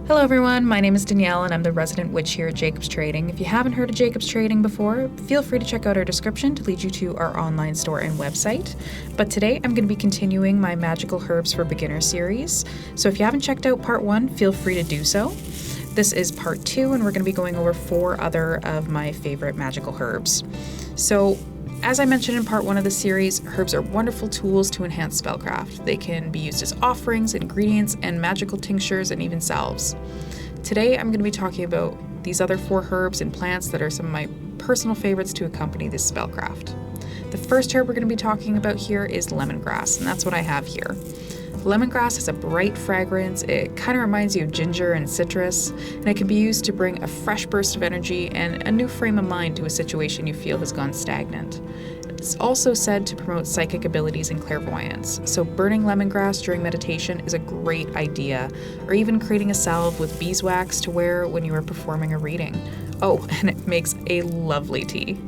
Hello everyone, my name is Danielle and I'm the resident witch here at Jacob's Trading. If you haven't heard of Jacob's Trading before, feel free to check out our description to lead you to our online store and website. But today I'm going to be continuing my Magical Herbs for Beginners series. So if you haven't checked out part 1, feel free to do so. This is part 2 and we're going to be going over 4 other of my favorite magical herbs. So as I mentioned in part 1 of the series, herbs are wonderful tools to enhance spellcraft. They can be used as offerings, ingredients, and magical tinctures and even salves. Today I'm going to be talking about these other 4 herbs and plants that are some of my personal favorites to accompany this spellcraft. The first herb we're going to be talking about here is lemongrass, and that's what I have here. Lemongrass has a bright fragrance, it kind of reminds you of ginger and citrus, and it can be used to bring a fresh burst of energy and a new frame of mind to a situation you feel has gone stagnant. It's also said to promote psychic abilities and clairvoyance, so burning lemongrass during meditation is a great idea, or even creating a salve with beeswax to wear when you are performing a reading. Oh, and it makes a lovely tea.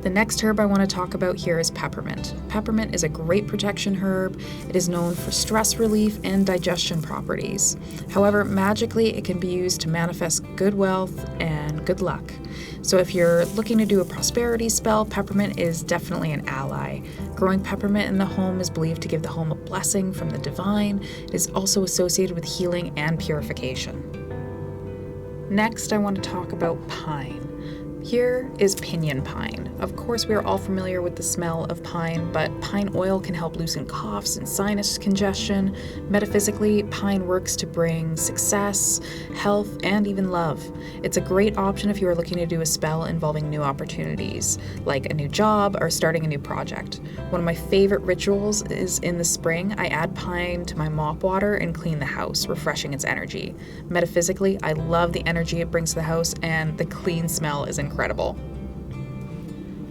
The next herb I want to talk about here is peppermint. Peppermint is a great protection herb. It is known for stress relief and digestion properties. However, magically, it can be used to manifest good wealth and good luck. So if you're looking to do a prosperity spell, peppermint is definitely an ally. Growing peppermint in the home is believed to give the home a blessing from the divine. It is also associated with healing and purification. Next, I want to talk about pine. Here is pinyon pine. Of course, we are all familiar with the smell of pine, but pine oil can help loosen coughs and sinus congestion. Metaphysically, pine works to bring success, health, and even love. It's a great option if you are looking to do a spell involving new opportunities, like a new job or starting a new project. One of my favorite rituals is in the spring. I add pine to my mop water and clean the house, refreshing its energy. Metaphysically, I love the energy it brings to the house, and the clean smell is incredible.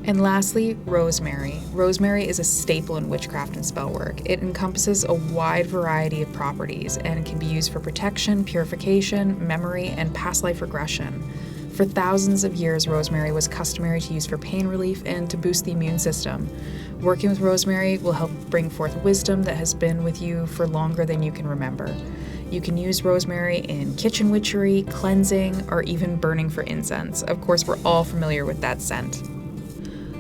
And lastly, rosemary. Rosemary is a staple in witchcraft and spell work. It encompasses a wide variety of properties and can be used for protection, purification, memory, and past life regression. For thousands of years, rosemary was customary to use for pain relief and to boost the immune system. Working with rosemary will help bring forth wisdom that has been with you for longer than you can remember. You can use rosemary in kitchen witchery, cleansing, or even burning for incense. Of course, we're all familiar with that scent.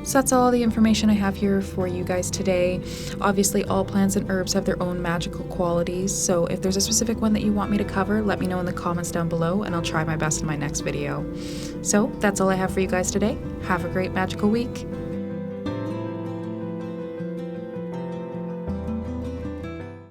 So that's all the information I have here for you guys today. Obviously, all plants and herbs have their own magical qualities, so if there's a specific one that you want me to cover, let me know in the comments down below, and I'll try my best in my next video. So that's all I have for you guys today. Have a great magical week.